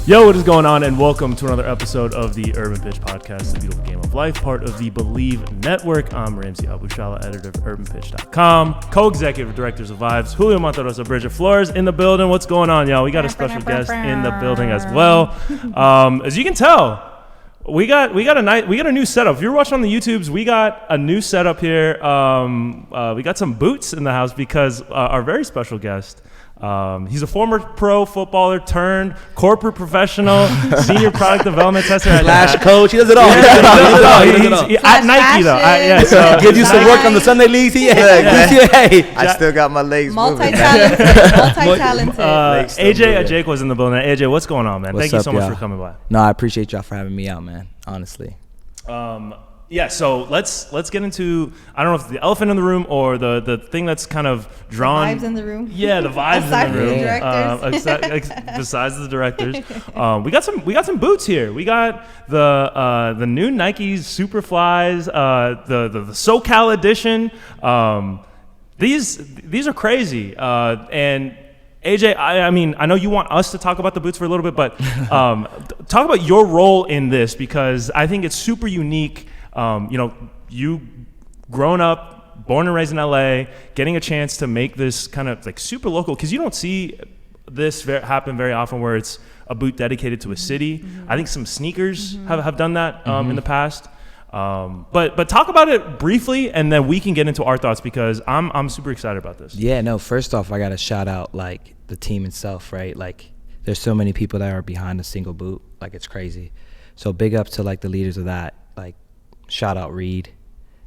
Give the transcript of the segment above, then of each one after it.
Yo, what is going on? And welcome to another episode of the Urban Pitch Podcast, the beautiful game of life, part of the Believe Network. I'm Ramsey Abushala, editor of UrbanPitch.com, co-executive directors of Vibes, Julio Monterosa, Bridget Flores in the building. What's going on, y'all? We got a special guest in the building as well. As you can tell, we got a new setup. If you're watching on the YouTubes, we got a new setup here. We got some boots in the house because our very special guest. He's a former pro footballer turned corporate professional, senior product development tester / coach. He does it all. He's at Nike though. Gives you some work on the Sunday leagues. I still got my legs multi-talented. AJ Ajeakwa is in the building. AJ, what's going on, man? Thank you so much for coming by. No, I appreciate y'all for having me out, man. Honestly. Yeah, so let's get into, I don't know if it's the elephant in the room or the thing that's kind of drawn. The vibes in the room. Yeah, the vibes in the room. Besides the directors. We got some boots here. We got the new Nike Superflies, the SoCal edition. These are crazy. And AJ, I mean, I know you want us to talk about the boots for a little bit, but talk about your role in this because I think it's super unique. You grown up, born and raised in LA, getting a chance to make this kind of like super local, because you don't see this happen very often where it's a boot dedicated to a city. Mm-hmm. I think some sneakers have done that in the past. But talk about it briefly, and then we can get into our thoughts because I'm super excited about this. Yeah, no, first off, I got to shout out like the team itself, right? Like there's so many people that are behind a single boot, like it's crazy. So big up to like the leaders of that, like shout out Reed,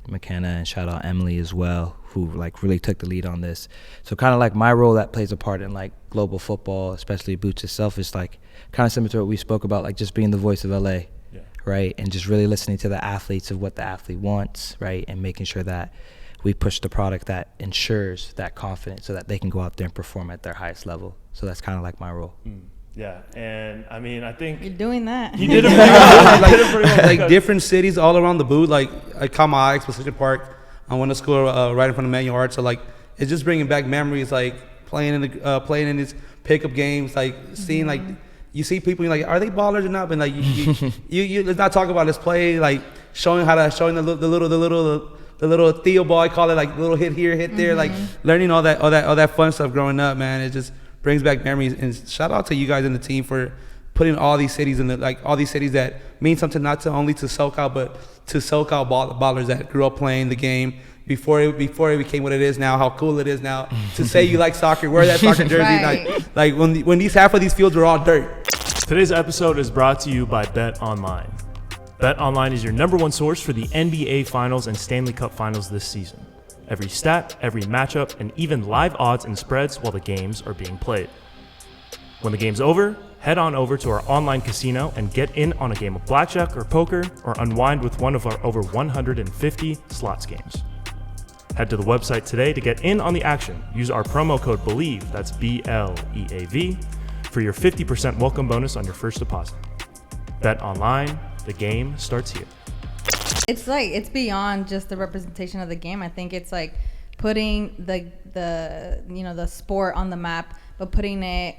McKenna, and shout out Emily as well, who like really took the lead on this. So kind of like my role that plays a part in like global football, especially Boots itself, is like kind of similar to what we spoke about, like just being the voice of LA. Yeah. Right, and just really listening to the athletes of what the athlete wants, right, and making sure that we push the product that ensures that confidence so that they can go out there and perform at their highest level. So that's kind of like my role. Yeah, and I mean, I think you're doing that. You did it pretty well. Like different cities all around the boot. Like I caught my eye, Pacific Park. I went to school right in front of Manual Arts. So like it's just bringing back memories, like playing in these pickup games, like seeing like. You see people, you're like, are they ballers or not? But like, you let's not talk about this play, like showing the little Theo ball, I call it, like little hit here, hit there, like learning all that fun stuff growing up, man. It just brings back memories. And shout out to you guys and the team for putting all these cities in all these cities that mean something not only to SoCal, but to SoCal ballers that grew up playing the game. Before it became what it is now, how cool it is now to say you like soccer, wear that soccer jersey. Right. Like when half of these fields were all dirt. Today's episode is brought to you by Bet Online. Bet Online is your number one source for the NBA Finals and Stanley Cup Finals this season. Every stat, every matchup, and even live odds and spreads while the games are being played. When the game's over, head on over to our online casino and get in on a game of blackjack or poker, or unwind with one of our over 150 slots games. Head to the website today to get in on the action. Use our promo code BELIEVE, that's BLEAV, for your 50% welcome bonus on your first deposit. Bet Online, the game starts here. It's like, it's beyond just the representation of the game. I think it's like putting the sport on the map, but putting it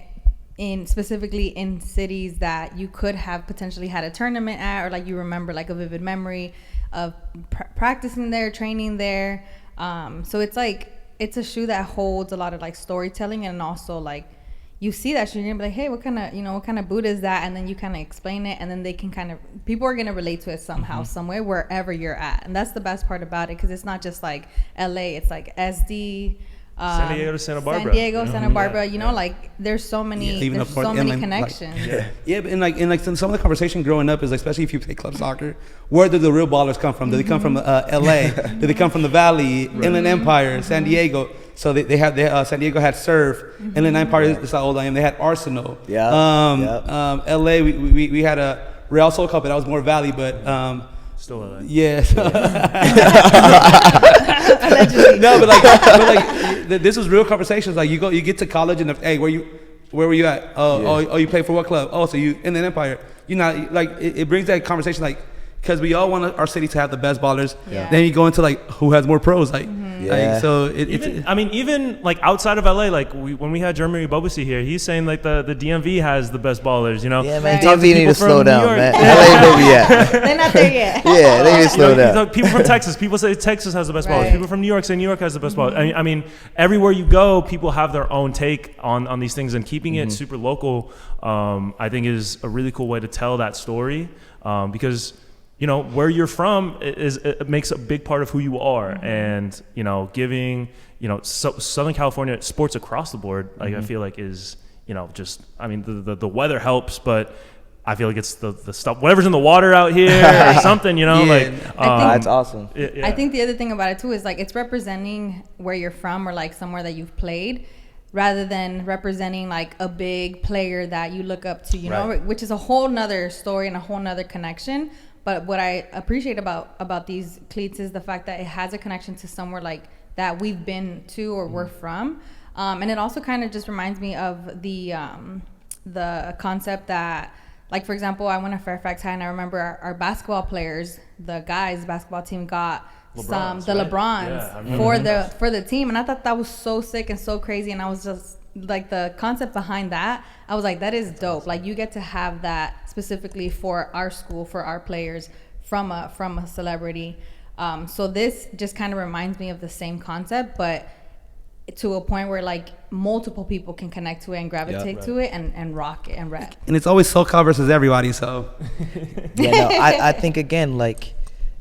in specifically in cities that you could have potentially had a tournament at, or like you remember like a vivid memory of practicing there, training there. So it's like, it's a shoe that holds a lot of like storytelling, and also like you see that shoe, you're gonna be like, hey, what kind of boot is that? And then you kind of explain it, and then they can people are gonna relate to it somehow, somewhere, wherever you're at. And that's the best part about it, because it's not just like LA, it's like SD, San Diego to Santa Barbara. San Diego, Santa Barbara, like there's so many, many connections. But in some of the conversation growing up is, especially if you play club soccer, where do the real ballers come from? Do they come from LA? Do they come from the Valley, Inland Empire, San Diego? So they San Diego had Surf, Inland Empire is how old I am. They had Arsenal. LA, we had a Real SoCal, but that was more Valley, but still LA. Yes. Allegedly. No, but this was real conversations. Like you get to college and hey, where were you at? Oh, you play for what club? Oh, so you in the Empire. You know, like it brings that conversation. Like because we all want our city to have the best ballers. Yeah. Then you go into like who has more pros, like, Yeah. like so Even like outside of LA, like when we had Jeremy Bobusi here, he's saying like the DMV has the best ballers, you know. Yeah, man. Right. DMV need to from slow New down, York. man. LA where we at? They're not there yet. Yeah, they need to slow You down. know, people from Texas, people say Texas has the best ballers. Right. People from New York say New York has the best ballers. I mean, everywhere you go, people have their own take on these things, and keeping it super local, I think is a really cool way to tell that story, because you know where you're from it makes a big part of who you are, and you know giving Southern California sports across the board, like I feel like is just I mean the weather helps, but I feel like it's the stuff, whatever's in the water out here or something, Yeah. like That's awesome. yeah. I think the other thing about it too is like it's representing where you're from or like somewhere that you've played, rather than representing like a big player that you look up to, you know, Right. which is a whole nother story and a whole nother connection. But what I appreciate about these cleats is the fact that it has a connection to somewhere like that we've been to or we're from. And it also kind of just reminds me of the concept that, like, for example, I went to Fairfax High and I remember our basketball players, the guys basketball team got LeBrons, the right? LeBrons Yeah, I remember for the team. And I thought that was so sick and so crazy. And I was just like, the concept behind that, I was like, that is dope. Like, you get to have that specifically for our school, for our players, from a celebrity. So this just kind of reminds me of the same concept, but to a point where like multiple people can connect to it and gravitate to it and rock it and rap. and it's always SoCal versus everybody. So Yeah, no, I think again, like,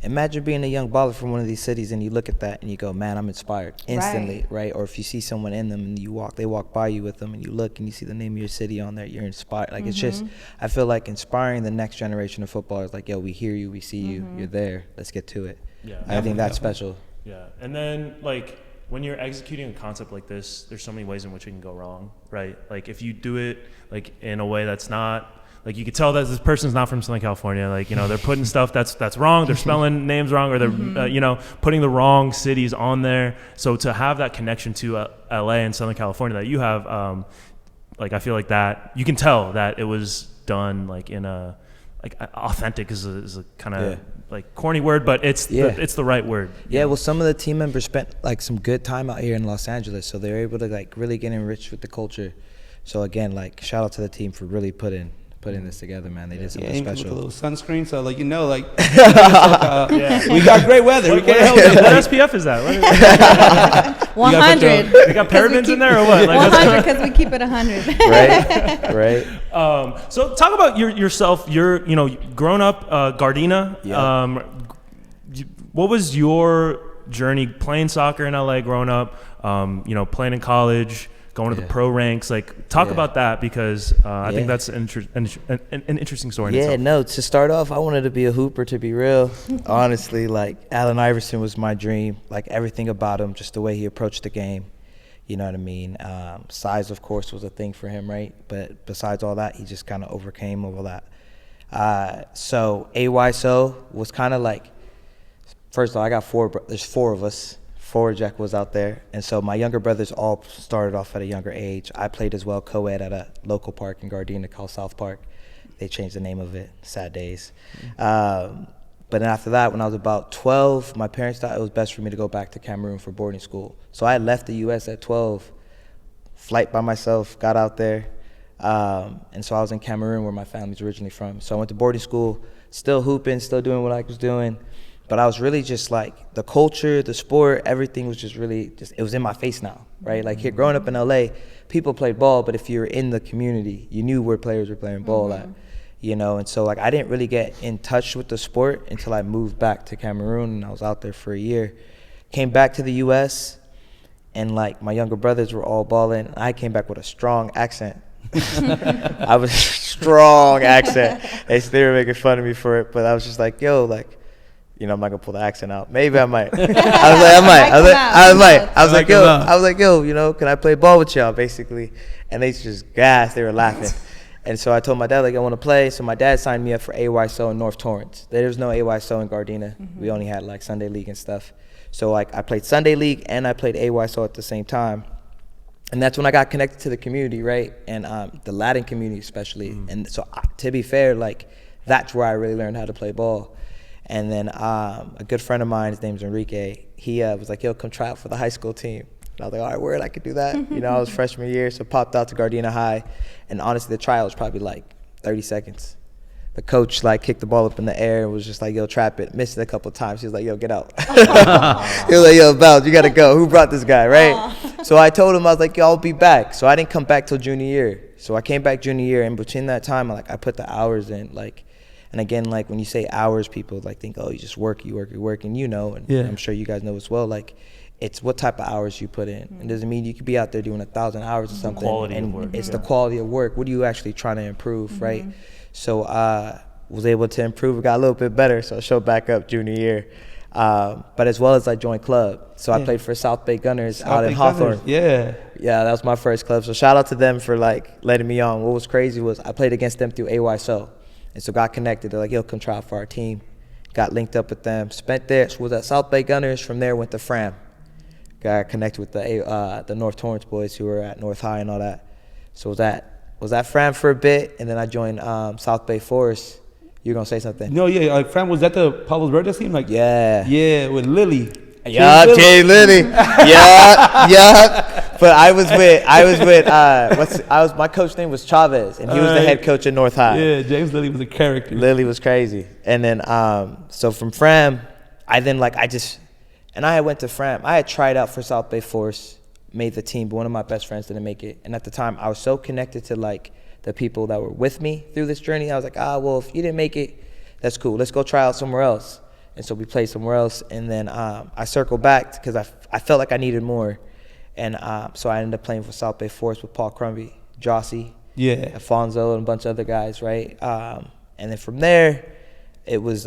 imagine being a young baller from one of these cities and you look at that and you go, man, I'm inspired instantly, right? Or if you see someone in them and they walk by you with them and you look and you see the name of your city on there, you're inspired. Like, it's just, I feel like inspiring the next generation of footballers, like, yo, we hear you, we see you, you're there, let's get to it. Yeah. I think that's special. Yeah, and then like when you're executing a concept like this, there's so many ways in which it can go wrong, right? Like if you do it like in a way that's not, like you could tell that this person's not from Southern California, like, you know, they're putting stuff that's wrong, they're spelling names wrong, or they're putting the wrong cities on there. So to have that connection to LA and Southern California that you have, like I feel like that you can tell that it was done like in a, like authentic is a kind of like corny word, but it's the right word. Yeah, well, some of the team members spent like some good time out here in Los Angeles, so they're able to like really get enriched with the culture. So again, like shout out to the team for really putting this together, man. They did something even with a special. little sunscreen, so like we got great weather. We can't help it. What SPF is that? What is 100. they got parabens in there or what? Like, 100 because we keep it 100. Right. So talk about yourself. You're grown up Gardena. Yeah. What was your journey playing soccer in LA growing up? Playing in college, going to the pro ranks. Like talk about that, because I think that's an interesting story. Yeah, in itself. no, to start off, I wanted to be a hooper, to be real. Honestly, like Allen Iverson was my dream. Like everything about him, just the way he approached the game. You know what I mean? Size, of course, was a thing for him, right? But besides all that, he just kind of overcame all that. So AYSO was kind of like, first of all, I got there's four of us. 4 Ajeakwas out there, and so my younger brothers all started off at a younger age. I played as well co-ed at a local park in Gardena called South Park. They changed the name of it, sad days. But then after that, when I was about 12, my parents thought it was best for me to go back to Cameroon for boarding school. So I left the U.S. at 12, flight by myself, got out there, and so I was in Cameroon where my family's originally from. So I went to boarding school, still hooping, still doing what I was doing. But I was really just like the culture, the sport, everything was just really it was in my face now, right? Like here, growing up in LA, people played ball, but if you're in the community, you knew where players were playing ball at, and so like I didn't really get in touch with the sport until I moved back to Cameroon, and I was out there for a year. Came back to the US, and like my younger brothers were all balling. I came back with a strong accent. I was strong accent. They were making fun of me for it, but I was just like, yo, like, I'm not gonna pull the accent out. Maybe I might. I was like, yo, can I play ball with y'all, basically? And they just gasped. They were laughing. And so I told my dad, like, I want to play. So my dad signed me up for AYSO in North Torrance. There was no AYSO in Gardena. We only had like Sunday League and stuff. So like I played Sunday League and I played AYSO at the same time. And that's when I got connected to the community, right? And the Latin community especially. And so to be fair, like that's where I really learned how to play ball. And then a good friend of mine, his name's Enrique, he was like, yo, come try out for the high school team. And I was like, all right, word, I could do that. You know, I was freshman year, so popped out to Gardena High. And honestly, the tryout was probably like 30 seconds. The coach like kicked the ball up in the air and was just like, yo, trap it. Missed it a couple of times. He was like, yo, get out. He was like, yo, Bounce, you got to go. Who brought this guy, right? So I told him, I was like, yo, I'll be back. So I didn't come back till junior year. So I came back junior year, and between that time, I put the hours in, like. And again, like when you say hours, people like think, oh, you just work, and you know, and I'm sure you guys know as well, like it's what type of hours you put in. It doesn't mean you could be out there doing 1,000 hours or something. Quality and of work, it's the quality of work. What are you actually trying to improve, right? So was able to improve. It got a little bit better, so I showed back up junior year. But as well as I joined club. So I played for South Bay Gunners out in Hawthorne. Yeah, that was my first club. So shout out to them for like letting me on. What was crazy was I played against them through AYSO. And so got connected. They're like, yo, come try out for our team. Got linked up with them. Spent there. So was at South Bay Gunners. From there went to Fram. Got connected with the North Torrance boys who were at North High and all that. So was at Fram for a bit, and then I joined South Bay Forest. You were gonna say something? No, yeah, like Fram, was that the Pablo Verde team? Like yeah, with Lily. Yup, Jay Lily. Yup. But I was with my coach name was Chavez, and he was the head coach at North High. Yeah, James Lily was a character. Lily was crazy. And then so from Fram, I went to Fram. I had tried out for South Bay Force, made the team, but one of my best friends didn't make it. And at the time, I was so connected to like the people that were with me through this journey. I was like, well, if you didn't make it, that's cool. Let's go try out somewhere else. And so we played somewhere else, and then I circled back because I felt like I needed more. And so I ended up playing for South Bay Forest with Paul Crumby, Jossie, Alfonso, and a bunch of other guys, right? And then from there, it was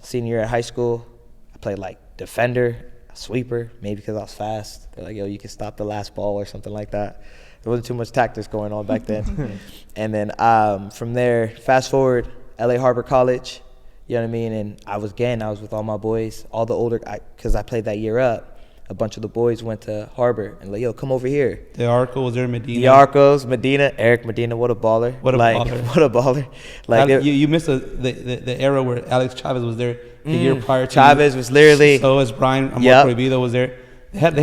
senior year at high school. I played like defender, sweeper, maybe because I was fast. They're like, yo, you can stop the last ball or something like that. There wasn't too much tactics going on back then. And then from there, fast forward, LA Harbor College. You know what I mean? And I was with all my boys, all the older, because I played that year up. A bunch of the boys went to Harbor and like, yo, come over here. The Arco was there, Medina. The Arcos, Medina, Eric Medina, what a baller. What a baller. Like you missed the era where Alex Chavez was there the year prior to Chavez was literally. So was Brian Prohibido was there. They had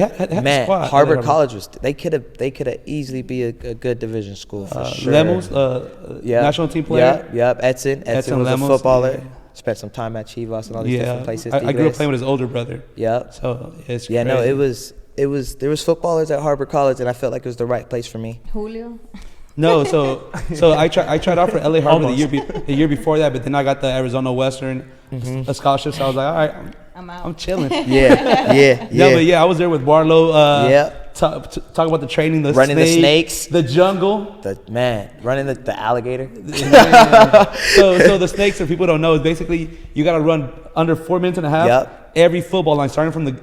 man, a squad. Harbor College was they could have easily be a good division school for sure. Lemos, national team player. Yep. Edson was Lemos, a footballer. Yeah. Spent some time at Chivas and all these different places. I grew up playing with his older brother. Yep. So it's crazy. No, it was there was footballers at Harbor College, and I felt like it was the right place for me. Julio. No, so I tried out for LA Harbor the year before that, but then I got the Arizona Western a scholarship. So I was like, all right, I'm chilling. Yeah. No, but I was there with Barlow. Talk about the training, running the snakes, the jungle, running the alligator. So the snakes, if people don't know, is basically you got to run under 4 minutes and a half. Every football line, starting from the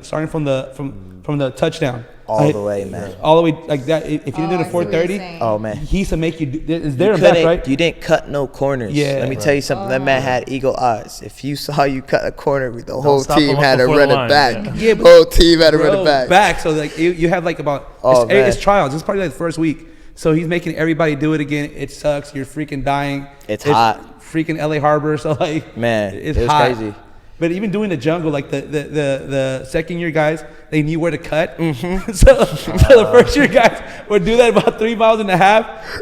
touchdown. All the way, man. All the way like that. If you didn't do the 4:30, oh man, he used to make you. Is there a back, right? You didn't cut no corners. Yeah. Let me tell you something. That man had eagle eyes. If you saw you cut a corner, the whole team had to run it back. Yeah, the whole team had to run it back. So like you have like about it's trials. It's probably like the first week. So he's making everybody do it again. It sucks. You're freaking dying. It's hot. Freaking LA Harbor. So like man, it's it was hot. crazy. But even doing the jungle, like the second year guys, they knew where to cut. So the first year guys would do that about 3.5 miles.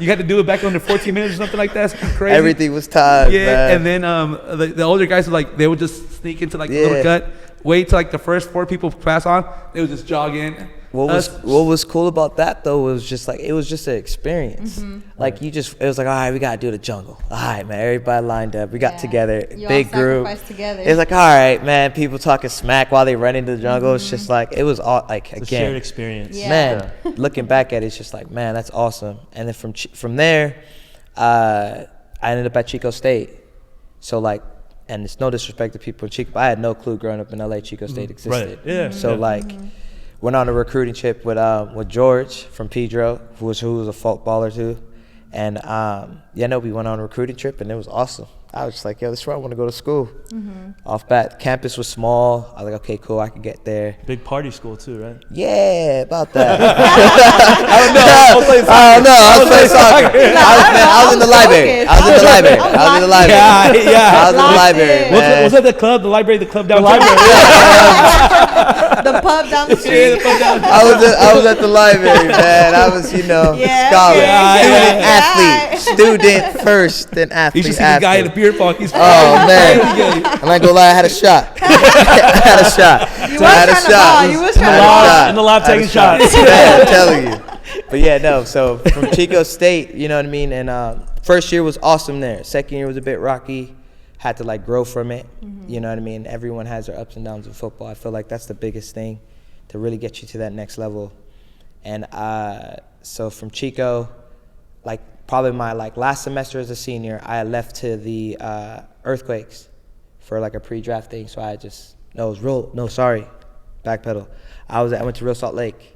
You had to do it back under 14 minutes or something like that. It's crazy. Everything was timed. Yeah, man. and then the older guys they would just sneak into like the little cut, wait till like the first 4 people pass on. They would just jog in. What was cool about that though was just like it was just an experience. Like it was like, all right, we gotta do the jungle. All right, man, everybody lined up. We got together, big group. Together. It's like, all right, man, people talking smack while they run into the jungle. It's just like it was all like it's a shared experience. Man, looking back at it, it's just like, man, that's awesome. And then from there, I ended up at Chico State. So like, and it's no disrespect to people in Chico, but I had no clue growing up in LA Chico State existed. Right. Yeah. So like. Went on a recruiting trip with George from Pedro, who was a footballer too, and we went on a recruiting trip and it was awesome. I was just like, yo, this is where I want to go to school. Off bat, campus was small. I was like, okay, cool, I can get there. Big party school too, right? Yeah, about that. I was playing soccer. I was in the library. I was in the library. I was in the library. Man. Was it the club, the library, the club down the The pub down the street. I was at the library, man. I was, scholar, athlete, student first, then athlete. You should see the guy in the beer pong. He's man. I'm not gonna lie, I had a shot. You was trying to In the lab taking shots. Man, I'm telling you. But yeah, no. So from Chico State, you know what I mean. And first year was awesome there. Second year was a bit rocky. Had to grow from it. You know what I mean. Everyone has their ups and downs in football. I feel like that's the biggest thing to really get you to that next level. And so from Chico, probably my last semester as a senior, I left to the Earthquakes for a pre-draft thing. So I backpedal. I went to Real Salt Lake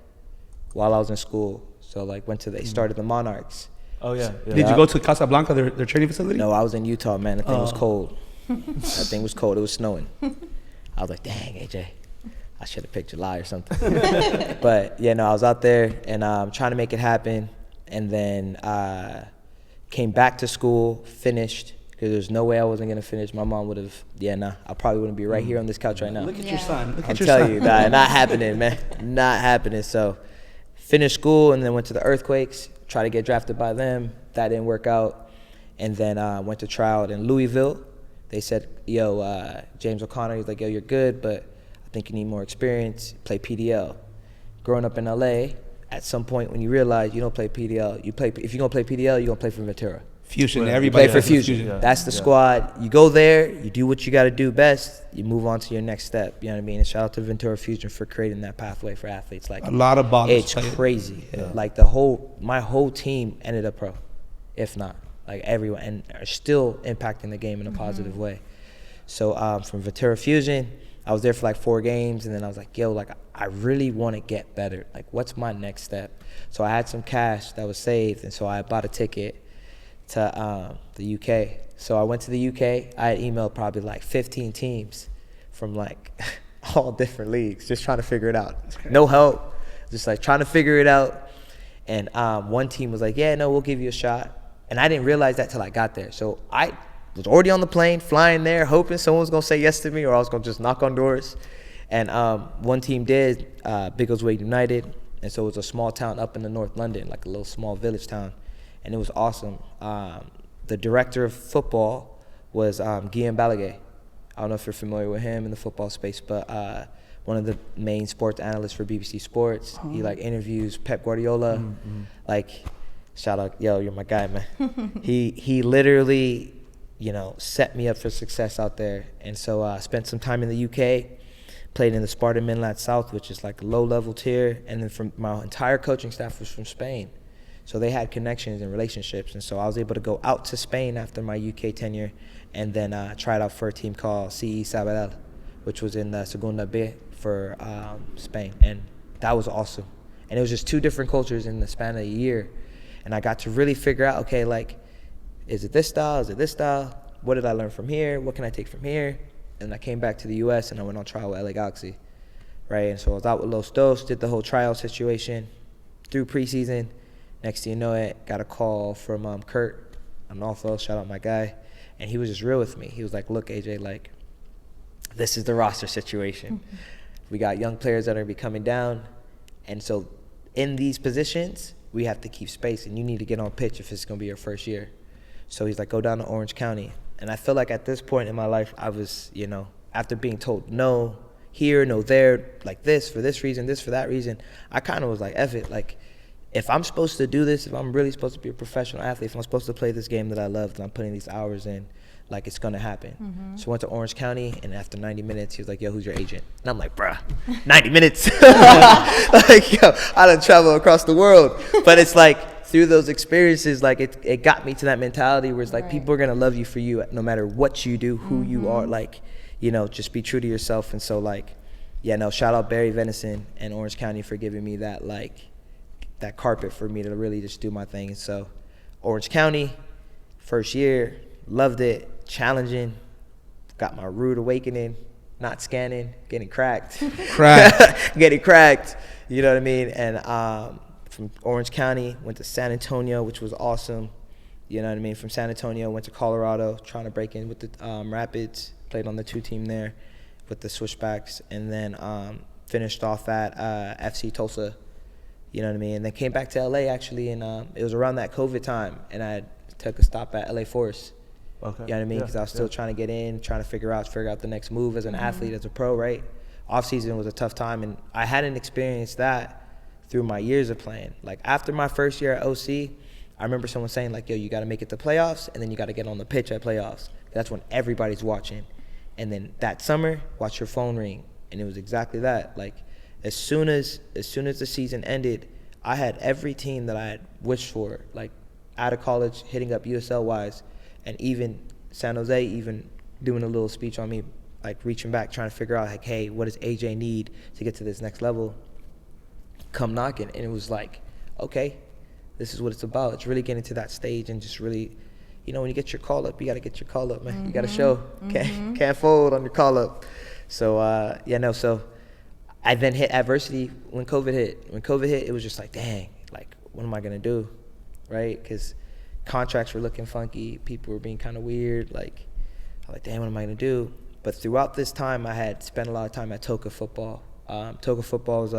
while I was in school. So they started the Monarchs. Oh yeah. Did you go to Casablanca, their training facility? No, I was in Utah, man. The thing was cold. That thing was cold. It was snowing. I was like, dang, AJ, I should have picked July or something. But yeah, no, I was out there and trying to make it happen. And then came back to school, finished, because there's no way I wasn't going to finish. My mom would have, I probably wouldn't be right here on this couch right now. Look at your son. I'm telling you, not happening, man. Not happening. So finished school and then went to the Earthquakes, tried to get drafted by them. That didn't work out. And then went to try out in Louisville. They said, James O'Connor, he's like, yo, you're good, but I think you need more experience. Play PDL. Growing up in LA, at some point when you realize you don't play PDL, if you're going to play PDL, you're going to play for Ventura. Fusion. You Everybody play for has Fusion. Yeah. That's the squad. You go there, you do what you got to do best, you move on to your next step. You know what I mean? And shout out to Ventura Fusion for creating that pathway for athletes. A lot of ballers. It's crazy. Yeah. My whole team ended up pro, if not. Everyone, and are still impacting the game in a positive way. So from Ventura Fusion, I was there for 4 games, and then I was like, yo, I really want to get better. What's my next step? So I had some cash that was saved, and so I bought a ticket to the UK. So I went to the UK. I had emailed probably 15 teams from all different leagues, just trying to figure it out. No help, just trying to figure it out. And one team was like, yeah, no, we'll give you a shot. And I didn't realize that till I got there. So I was already on the plane, flying there, hoping someone was going to say yes to me or I was going to just knock on doors. And one team did, Biggleswade United. And so it was a small town up in the North London, a little small village town. And it was awesome. The director of football was Guillaume Balaguer. I don't know if you're familiar with him in the football space, but one of the main sports analysts for BBC Sports. He interviews Pep Guardiola. Shout out, yo, you're my guy, man. He literally, set me up for success out there. And so I spent some time in the UK, played in the Spartan Minlat South, which is a low-level tier. And then from my entire coaching staff was from Spain. So they had connections and relationships. And so I was able to go out to Spain after my UK tenure and then try it out for a team called CE Sabadell, which was in the Segunda B for Spain. And that was awesome. And it was just 2 different cultures in the span of a year. And I got to really figure out, okay, is it this style? Is it this style? What did I learn from here? What can I take from here? And I came back to the U.S. and I went on trial with LA Galaxy, right? And so I was out with Los Dos, did the whole trial situation through preseason. Next thing you know it, got a call from Kurt Arnolfo, shout out my guy. And he was just real with me. He was like, look, AJ, this is the roster situation. We got young players that are going to be coming down. And so in these positions, we have to keep space, and you need to get on pitch if it's going to be your first year. So he's like, go down to Orange County. And I feel like at this point in my life, I was, after being told no here, no there, this for this reason, this for that reason, I kind of was like, F it. If I'm supposed to do this, if I'm really supposed to be a professional athlete, if I'm supposed to play this game that I love, and I'm putting these hours in, it's going to happen. So I went to Orange County, and after 90 minutes, he was like, yo, who's your agent? And I'm like, bruh, 90 minutes? Yo, I done travel across the world. But it's through those experiences, it got me to that mentality where it's people are going to love you for you no matter what you do, who you are, just be true to yourself. And so, shout out Barry Venison and Orange County for giving me that, that carpet for me to really just do my thing. And so Orange County, first year, loved it. challenging. Got my rude awakening, not scanning, getting cracked. Getting cracked, you know what I mean? And from Orange County, went to San Antonio, which was awesome. You know what I mean? From San Antonio, went to Colorado, trying to break in with the Rapids. Played on the 2 team there with the Switchbacks. And then finished off at FC Tulsa. You know what I mean? And then came back to LA, actually, and it was around that COVID time. And I took a stop at LA Force. Okay. You know what I mean? Because I was still trying to get in, trying to figure out the next move as an athlete, as a pro, right? Off season was a tough time, and I hadn't experienced that through my years of playing. Like, after my first year at OC, I remember someone saying, like, yo, you got to make it to playoffs, and then you got to get on the pitch at playoffs. That's when everybody's watching. And then that summer, watch your phone ring. And it was exactly that. Like, as soon as the season ended, I had every team that I had wished for, like, out of college, hitting up USL-wise, and even San Jose even doing a little speech on me, like reaching back, trying to figure out, like, hey, what does AJ need to get to this next level? Come knocking. And it was like, okay, this is what it's about. It's really getting to that stage and just really, you know, when you get your call up, you got to get your call up, man. You got to show. Can't fold on your call up. So, so I then hit adversity when COVID hit. When COVID hit, it was just like, dang, like, what am I going to do, right? Because contracts were looking funky. People were being kind of weird. Like, I'm like, damn, what am I going to do? But throughout this time, I had spent a lot of time at Toka football. Toka football is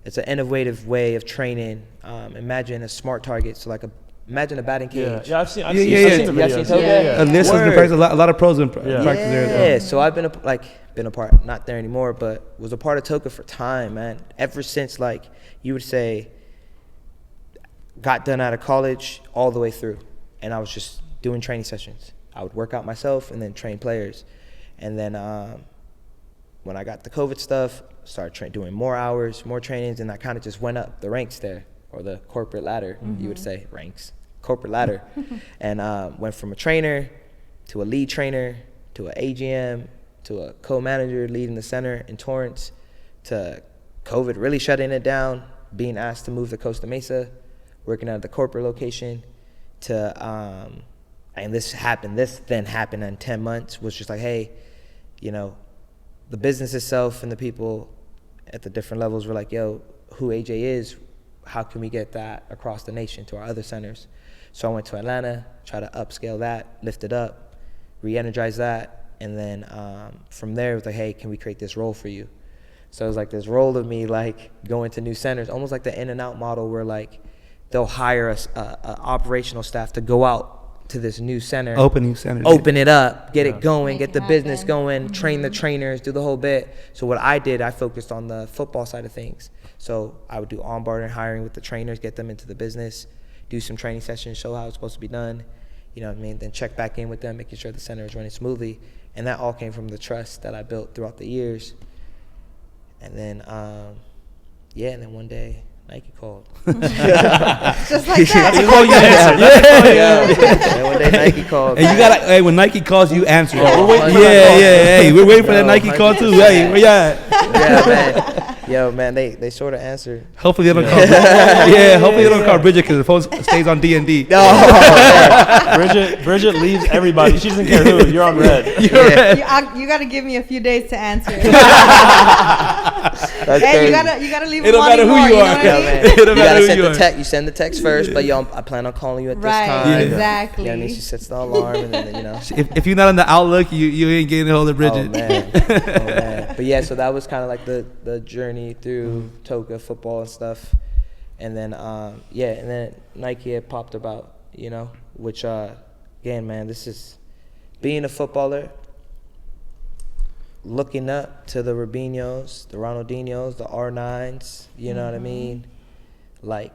it's an innovative way of training. Imagine a smart target. So like imagine a batting cage. Yeah, I've seen the videos. And this is the practice. A lot of pros in practice there. Yeah, so I've been a part, not there anymore, but was a part of Toka for time, man. Ever since, like, you would say, got done out of college all the way through. And I was just doing training sessions. I would work out myself and then train players. And then when I got the COVID stuff, started doing more hours, more trainings, and I kind of just went up the ranks there, or the corporate ladder, you would say, ranks, corporate ladder. And went from a trainer to a lead trainer to an AGM to a co-manager leading the center in Torrance to COVID really shutting it down, being asked to move to Costa Mesa, working out at the corporate location to and this then happened in 10 months, was just like, hey, you know, the business itself and the people at the different levels were like, yo, who AJ is, how can we get that across the nation to our other centers? So I went to Atlanta, try to upscale that, lift it up, re-energize that, and then from there it was like, hey, can we create this role for you? So it was like this role of me, like, going to new centers, almost like the in-and-out model where, like, they'll hire us a operational staff to go out to this new center, open it up, get it going, get the business going, train the trainers, do the whole bit. So what I did, I focused on the football side of things. So I would do onboarding, hiring with the trainers, get them into the business, do some training sessions, show how it's supposed to be done, you know what I mean, then check back in with them, making sure the center is running smoothly. And that all came from the trust that I built throughout the years. And then and then one day Nike called. Just like that. Nike called, you answer. And one day Nike called. And you gotta, hey, when Nike calls, you answer. Hey, we're waiting for that Nike call too. Hey, where you at? Yeah, man. Yo, man, they sort of answered. Hopefully they don't call. Hopefully they don't call Bridget because the phone stays on D&D. Bridget leaves everybody. She doesn't care who. You're on red. You got to give me a few days to answer. Hey, you gotta leave. It don't matter who you are. You gotta send the text. You send the text first, but yo, I plan on calling you at this time. Right, exactly. Yeah, and then she sets the alarm, and then, you know. If you're not on the Outlook, you ain't getting a hold of Bridget. Oh man. But yeah, so that was kind of like the journey through Toka football and stuff, and then and then Nike had popped about, you know, which again, man, this is being a footballer. Looking up to the Robinhos, the Ronaldinhos, the R9s, you know what I mean? Like,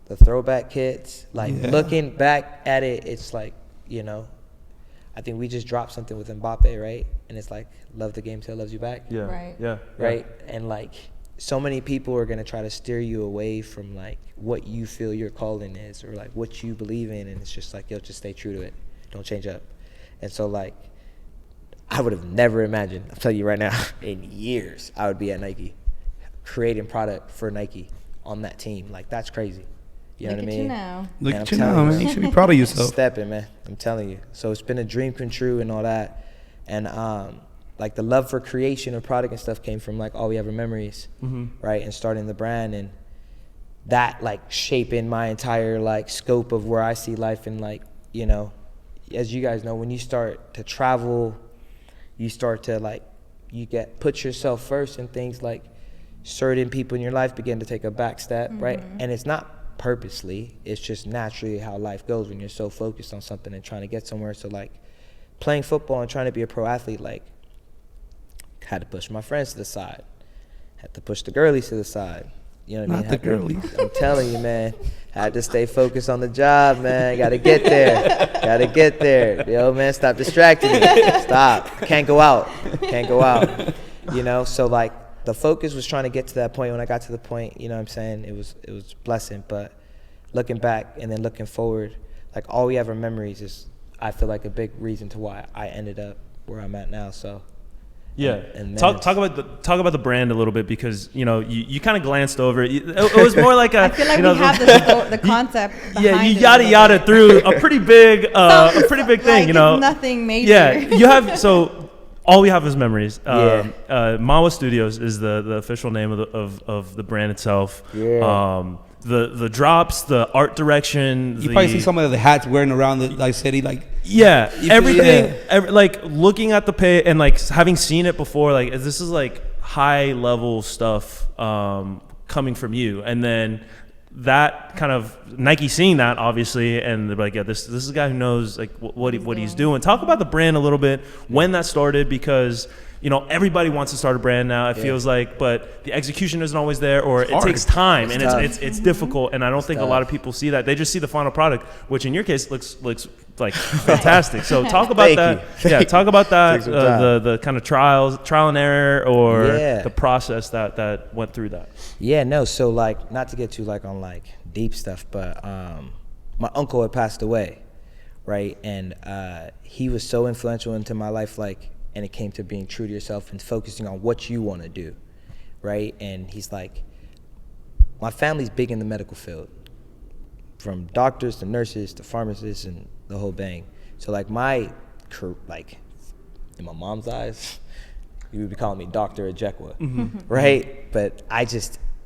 the throwback kits. Like, looking back at it, it's like, you know, I think we just dropped something with Mbappe, right? And it's like, love the game till it loves you back. Yeah. Right. Yeah. Right? And, like, so many people are going to try to steer you away from, like, what you feel your calling is or, like, what you believe in. And it's just like, yo, just stay true to it. Don't change up. And so, like, I would have never imagined, I'll tell you right now, in years, I would be at Nike, creating product for Nike on that team. Like, that's crazy. You know Look what I at mean? you now. Look Man, at I'm you now, telling man. you. You should be proud of yourself. Stepping, man. I'm telling you. So it's been a dream come true and all that. And like the love for creation of product and stuff came from like All We Ever Memories, right? And starting the brand and that like shaping my entire like scope of where I see life and like, you know, as you guys know, when you start to travel, you start to like, put yourself first and things like certain people in your life begin to take a back step, right? And it's not purposely, it's just naturally how life goes when you're so focused on something and trying to get somewhere. So like playing football and trying to be a pro athlete, like had to push my friends to the side, had to push the girlies to the side. You know what I mean? Not the girlies. I'm telling you, man. Had to stay focused on the job, man. Got to get there. Got to get there. Yo, man, stop distracting me. Stop. Can't go out. Can't go out. You know, so like the focus was trying to get to that point. When I got to the point, you know what I'm saying? It was blessing. But looking back and then looking forward, like All We Ever Memories is, I feel like a big reason to why I ended up where I'm at now. So. Yeah, And talk about the brand a little bit because you know you kind of glanced over it. It was more like a. I feel like you know, we have the concept. Yeah, behind you it yada a yada little bit. through a pretty big thing. Like, You know, it's nothing major. yeah, you have so. All We Have Is Memories. Yeah. Mahwa Studios is the official name of the brand itself. Yeah. The drops, the art direction. You probably see some of the hats wearing around the like city, like Yeah, You feel- everything. yeah. Like looking at the pay and like having seen it before, like this is like high level stuff coming from you, and then that kind of Nike seeing that obviously, and they're like, yeah, this is a guy who knows like what he's doing. Talk about the brand a little bit, when that started, because you know everybody wants to start a brand now. It feels like, but the execution isn't always there, or it hard. takes time, It's and tough. it's difficult. And I don't think a lot of people see that. They just see the final product, which in your case looks like fantastic. So talk about Thank that. you. Yeah, talk about that. Takes some time. The kind of trial and error, or Yeah. the process that went through that. Yeah, no, so like not to get too like on like deep stuff, but my uncle had passed away, right? And he was so influential into my life, like, and it came to being true to yourself and focusing on what you want to do, right? And he's like, my family's big in the medical field, from doctors to nurses to pharmacists and the whole bang. So like like in my mom's eyes, you would be calling me Dr. Ajeakwa, right? But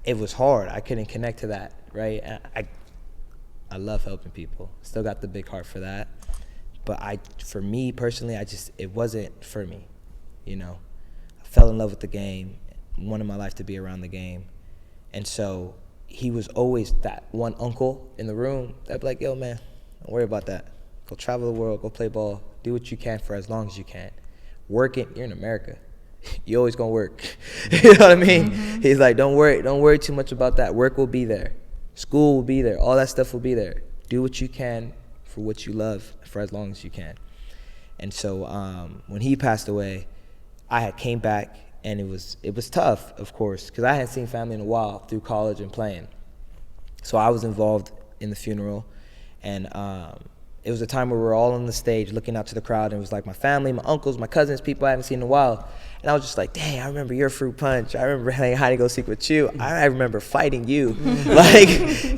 it was hard. I couldn't connect to that, right? And I love helping people. Still got the big heart for that. But for me personally, it wasn't for me, you know. I fell in love with the game, wanted my life to be around the game. And so he was always that one uncle in the room that'd be like, yo, man, don't worry about that. Go travel the world, go play ball, do what you can for as long as you can. Work it, you're in America. You always gonna work. You know what I mean? He's like, don't worry too much about that. Work will be there. School will be there. All that stuff will be there. Do what you can for what you love for as long as you can. And so when he passed away, I had came back, and it was tough, of course, because I hadn't seen family in a while through college and playing. So I was involved in the funeral, and it was a time where we were all on the stage looking out to the crowd, and it was like my family, my uncles, my cousins, people I hadn't seen in a while. And I was just like, dang, I remember your fruit punch. I remember hiding and go seek with you. I remember fighting you. Like,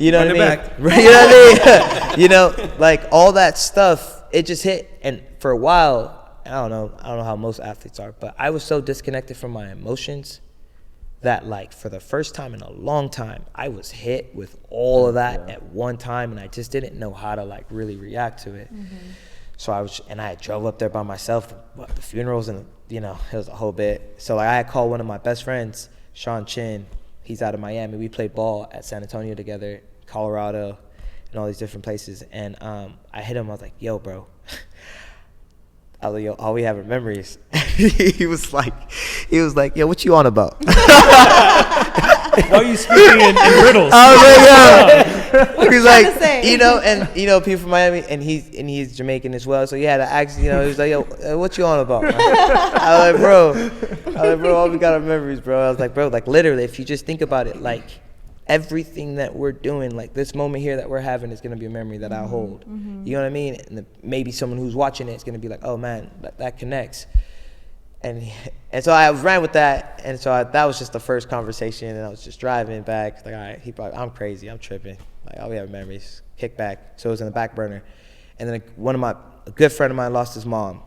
you know what I mean? Back. You know what I mean? You know, like all that stuff, it just hit. And for a while, I don't know how most athletes are, but I was so disconnected from my emotions that like for the first time in a long time, I was hit with all of that at one time, and I just didn't know how to like really react to it. So I drove up there by myself, the funerals, and you know, it was a whole bit. So like I had called one of my best friends, Sean Chin. He's out of Miami. We played ball at San Antonio together, Colorado, and all these different places. And I hit him. I was like, yo, bro. I was like, yo, All We Have Are Memories. he was like, yo, what you on about? Why are you speaking in riddles? I was like, yo. What He's you trying like, to say? you know, and you know, people from Miami, and he's Jamaican as well. So he had to ask, you know, he was like, yo, what you on about, man? I was like, bro, all we got are memories, bro. I was like, bro, like literally, if you just think about it, like everything that we're doing, like this moment here that we're having is gonna be a memory that I'll hold. You know what I mean? And maybe someone who's watching it is gonna be like, oh man, that connects. And so I ran with that, and so that was just the first conversation, and I was just driving back, like, all right, I'm crazy, I'm tripping. Like, all we have memories, kick back. So it was in the back burner. And then a good friend of mine lost his mom,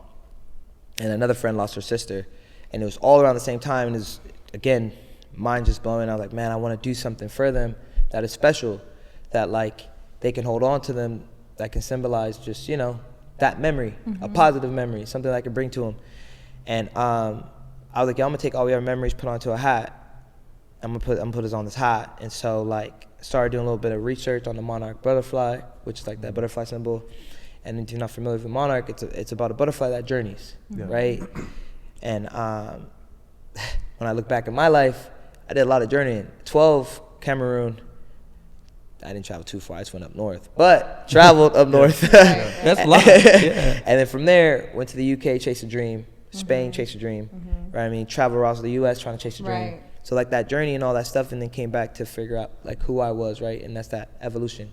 and another friend lost her sister, and it was all around the same time. And it was, again, mind just blowing. I was like, man, I want to do something for them that is special, that like they can hold on to them, that can symbolize just, you know, that memory, a positive memory, something that I can bring to them. And I was like, yo, I'm gonna take all we have memories, put onto a hat. I'm gonna put this on this hat. And so like started doing a little bit of research on the monarch butterfly, which is like that butterfly symbol. And if you're not familiar with monarch, it's about a butterfly that journeys, right? And when I look back at my life, I did a lot of journeying. 12, Cameroon. I didn't travel too far. I just went up north, but traveled up north. That's a lot. Yeah. And then from there, went to the UK, chase a dream. Spain, chase a dream. Right? I mean, travel across the US, trying to chase a dream. Right. So like that journey and all that stuff, and then came back to figure out like who I was, right? And that's that evolution.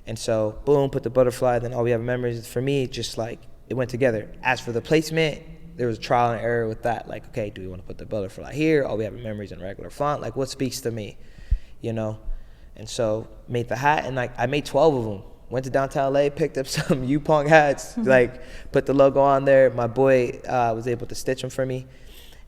And so, boom, put the butterfly. Then all we have memories. For me, just like it went together. As for the placement, there was trial and error with that. Like, okay, do we want to put the butterfly here? All we have memories in regular font. Like, what speaks to me, you know? And so, made the hat, and like I made 12 of them. Went to downtown LA, picked up some U-Pong hats, like put the logo on there. My boy was able to stitch them for me.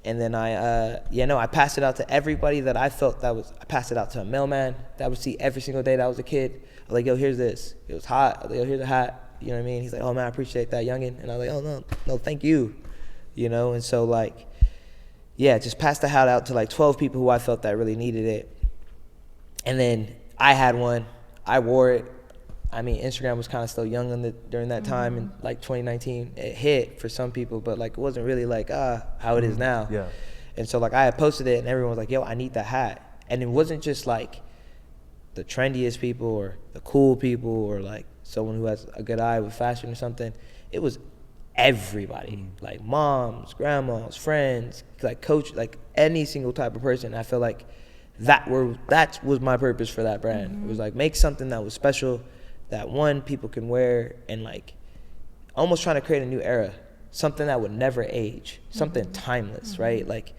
And then I passed it out to everybody that I felt I passed it out to a mailman that I would see every single day that I was a kid. I was like, yo, here's this. It was hot. I was like, yo, here's a hat. You know what I mean? He's like, oh, man, I appreciate that, youngin'. And I was like, oh, no, thank you. You know? And so, like, yeah, just passed the hat out to, like, 12 people who I felt that really needed it. And then I had one. I wore it. I mean, Instagram was kind of still young during that time in, like, 2019. It hit for some people, but, like, it wasn't really, like, how it is now. Yeah. And so, like, I had posted it, and everyone was like, yo, I need that hat. And it wasn't just, like, the trendiest people or the cool people or like someone who has a good eye with fashion or something. It was everybody, like moms, grandmas, friends, like coach, like any single type of person. I feel like that was my purpose for that brand. It was like make something that was special, that one people can wear, and like almost trying to create a new era, something that would never age, something timeless, right? Like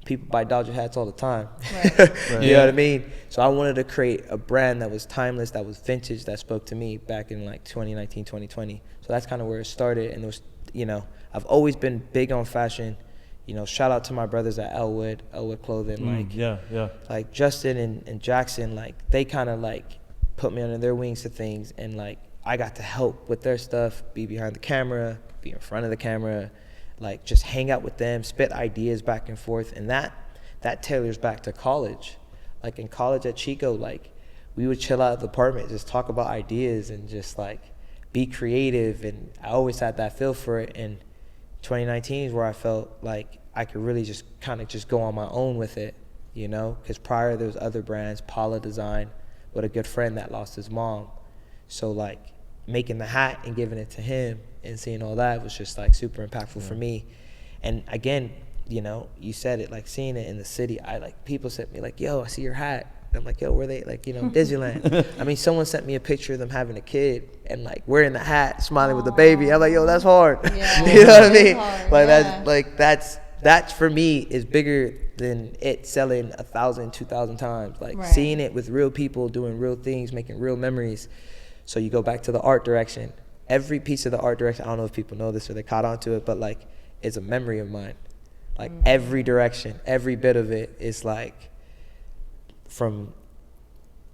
people buy Dodger hats all the time. Right. You know what I mean? So I wanted to create a brand that was timeless, that was vintage, that spoke to me back in like 2019, 2020. So that's kind of where it started. And it was, you know, I've always been big on fashion. You know, shout out to my brothers at Elwood Clothing. Like Justin and Jackson, like they kind of like put me under their wings to things. And like I got to help with their stuff, be behind the camera, be in front of the camera, like just hang out with them, spit ideas back and forth. And that tailors back to college. Like in college at Chico, like we would chill out at the apartment, just talk about ideas and just like be creative. And I always had that feel for it. And 2019 is where I felt like I could really just kind of just go on my own with it, you know? Because prior there was other brands, Paula Design, with a good friend that lost his mom. So like making the hat and giving it to him and seeing all that was just like super impactful for me. And again, you know, you said it, like seeing it in the city, I like people sent me like, yo, I see your hat. And I'm like, yo, where they, like, you know, Disneyland. I mean, someone sent me a picture of them having a kid and like wearing the hat, smiling with the baby. I'm like, yo, that's hard. Yeah. You know what I mean? Hard. Like that's for me is bigger than it selling 1,000, 2,000 times. Like seeing it with real people doing real things, making real memories. So you go back to the art direction. Every piece of the art direction, I don't know if people know this or they caught on to it, but like it's a memory of mine. Like every direction, every bit of it is like from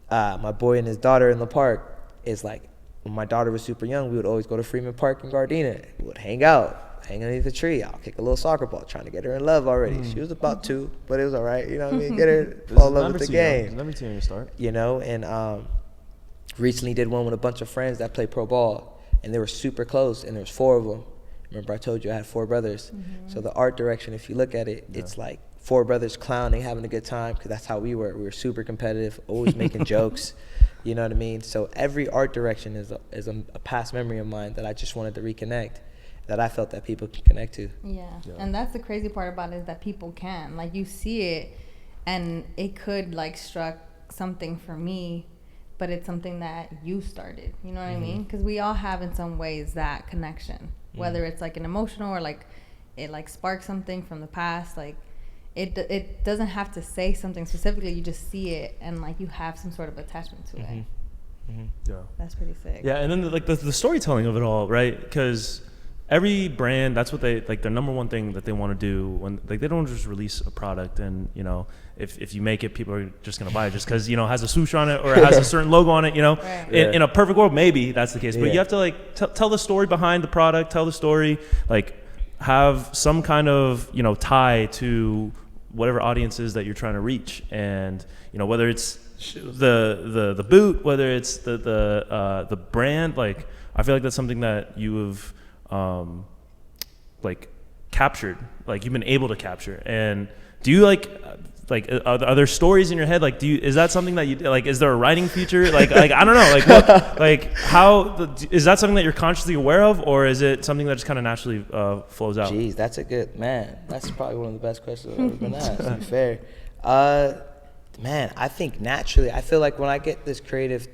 my boy and his daughter in the park is like when my daughter was super young, we would always go to Freeman Park in Gardena. We would hang out, hang underneath the tree. I'll kick a little soccer ball, trying to get her in love already. She was about 2, but it was all right. You know what I mean? Get her fall in love with the game. Let me tell you to start. You know, and recently did one with a bunch of friends that play pro ball. And they were super close, and there was 4 of them. Remember I told you I had 4 brothers. So the art direction, if you look at it, it's like 4 brothers clowning, having a good time, because that's how we were. We were super competitive, always making jokes. You know what I mean? So every art direction is a past memory of mine that I just wanted to reconnect, that I felt that people can connect to. Yeah. And that's the crazy part about it, is that people can. Like, you see it, and it could, like, struck something for me, but it's something that you started, you know what I mean? Because we all have in some ways that connection, whether it's like an emotional or like it like sparks something from the past. Like it doesn't have to say something specifically. You just see it and like you have some sort of attachment to it. Yeah. That's pretty sick. Yeah, and then the storytelling of it all, right? Because every brand, that's what they like. Their number one thing that they want to do when like they don't just release a product and if you make it, people are just gonna buy it just because it has a swoosh on it or it has a certain logo on it. Right. In a perfect world, maybe that's the case, but Yeah. you have to like tell the story behind the product, tell the story, like have some kind of tie to whatever audiences that you're trying to reach, and whether it's the boot, whether it's the brand, like I feel like that's something that you have like captured, like you've been able to capture. And do you like are there stories in your head, like is that something that you like, is there a writing feature, like I don't know, like what, like how is that something that you're consciously aware of, or is it something that just kind of naturally flows out? Jeez, that's probably one of the best questions I've ever been asked, to be fair. Man, I think naturally, I feel like when I get this creative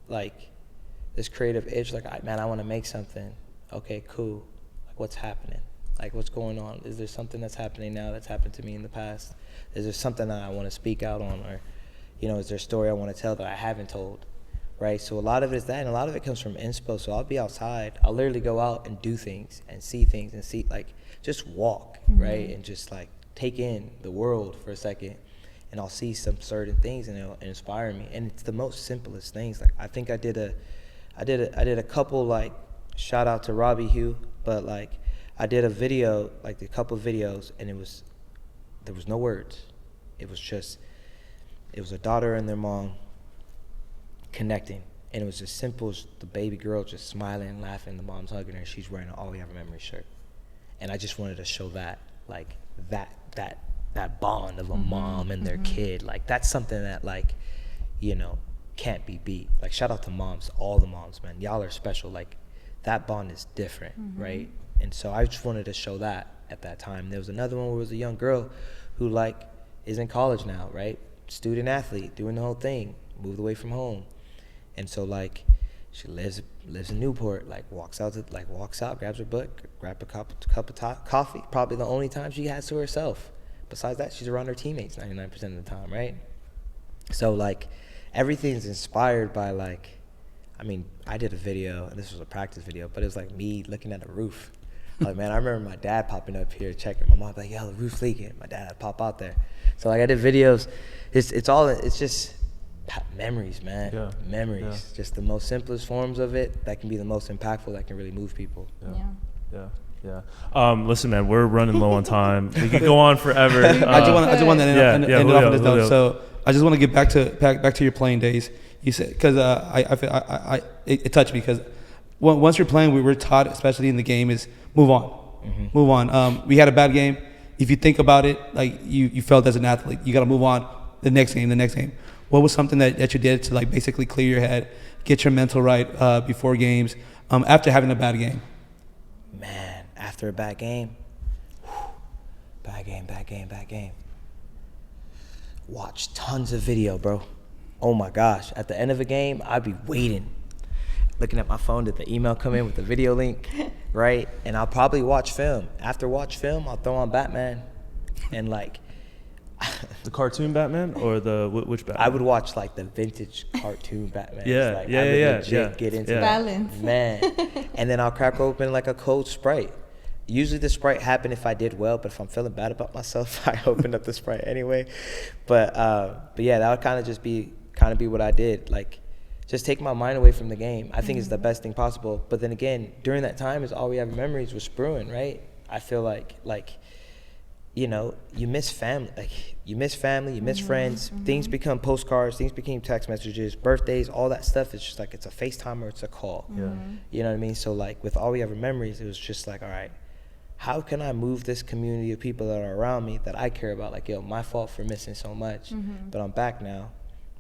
itch, like, I want to make something. Okay, cool. Like, what's happening? Like, what's going on? Is there something that's happening now that's happened to me in the past? Is there something that I want to speak out on? Or, is there a story I want to tell that I haven't told? Right? So a lot of it is that, and a lot of it comes from inspo. So I'll be outside. I'll literally go out and do things and see, like, just walk, right? And just, like, take in the world for a second. And I'll see some certain things and it'll inspire me. And it's the most simplest things. Like, I think I did a couple, like, shout out to Robbie Hugh, but like I did a video, like a couple videos, and there was no words. It was a daughter and their mom connecting, and it was as simple as the baby girl just smiling and laughing, the mom's hugging her, she's wearing an All We Have a Memory shirt. And I just wanted to show that, like that bond of a mom and their kid, like that's something that like, can't be beat. Like, shout out to moms, all the moms, man, y'all are special. Like, that bond is different, right? And so I just wanted to show that at that time. There was another one where it was a young girl who like is in college now, right? Student athlete, doing the whole thing, moved away from home. And so like she lives in Newport, like walks out, grabs her book, grabs a cup of coffee, probably the only time she has to herself. Besides that, she's around her teammates 99% of the time, right? So like everything's inspired by like, I did a video, and this was a practice video, but it was like me looking at a roof. Like, man, I remember my dad popping up here checking. My mom like, yo, the roof's leaking. My dad would pop out there. So like I did videos. It's just memories, man. Yeah. Memories. Yeah. Just the most simplest forms of it that can be the most impactful, that can really move people. Yeah. Listen, man, we're running low on time. We could go on forever. I just want to end it off on this note. Julio. So I just want to get back to your playing days. You said, because it touched me, because once you're playing, we were taught, especially in the game, is move on, move on. We had a bad game. If you think about it, like you felt as an athlete, you got to move on. The next game. What was something that you did to like basically clear your head, get your mental right before games, after having a bad game? Man, after a bad game, bad game. Watch tons of video, bro. Oh my gosh. At the end of a game, I'd be waiting, looking at my phone. Did the email come in with the video link, right? And I'll probably watch film. After watch film, I'll throw on Batman. And like... The cartoon Batman or which Batman? I would watch like the vintage cartoon Batman. Yeah, like, yeah, I would yeah, legit yeah. get into Yeah. that. Balance. Man. And then I'll crack open like a cold Sprite. Usually the Sprite happened if I did well, but if I'm feeling bad about myself, I opened up the Sprite anyway. But yeah, that would kind of be what I did. Like, just take my mind away from the game. I think it's the best thing possible. But then again, during that time, is All We Have Memories was brewing, right? I feel like you miss family. Like, you miss friends. Things become postcards. Things became text messages, birthdays, all that stuff. It's just like, it's a FaceTime or it's a call. Yeah. You know what I mean? So like with All We Have Memories, it was just like, all right, how can I move this community of people that are around me that I care about? Like, yo, my fault for missing so much, but I'm back now.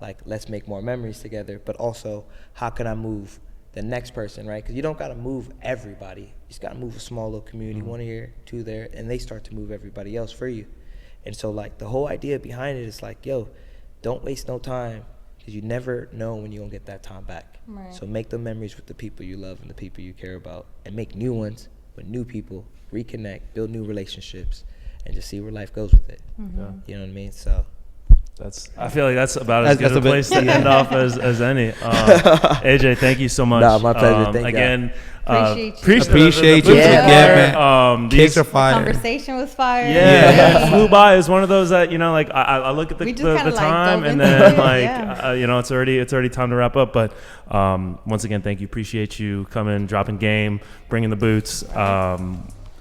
Like, let's make more memories together. But also, how can I move the next person, right? Because you don't got to move everybody. You just got to move a small little community, one here, two there, and they start to move everybody else for you. And so, like, the whole idea behind it is like, yo, don't waste no time, because you never know when you're going to get that time back. Right. So make the memories with the people you love and the people you care about, and make new ones with new people, reconnect, build new relationships, and just see where life goes with it. Yeah. You know what I mean? So I feel like that's about as good a place to end off as any. AJ, thank you so much. No, my pleasure. Thank again. Appreciate you. man. Cakes are fire. Conversation was fire. Yeah, flew by. It's one of those that like I look at the time and then it's already time to wrap up. But once again, thank you. Appreciate you coming, dropping game, bringing the boots.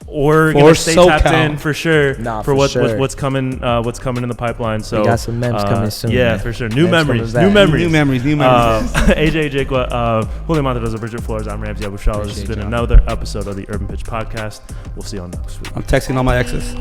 Or gonna stay tapped in for sure for what's coming in the pipeline. So we got some memes coming soon. Yeah, man. for sure. New memories. AJ Ajeakwa, Julio Montedoza, Bridget Flores. I'm Ramsey Abushala. This has been another episode of the Urban Pitch Podcast. We'll see you on next week. I'm texting all my exes.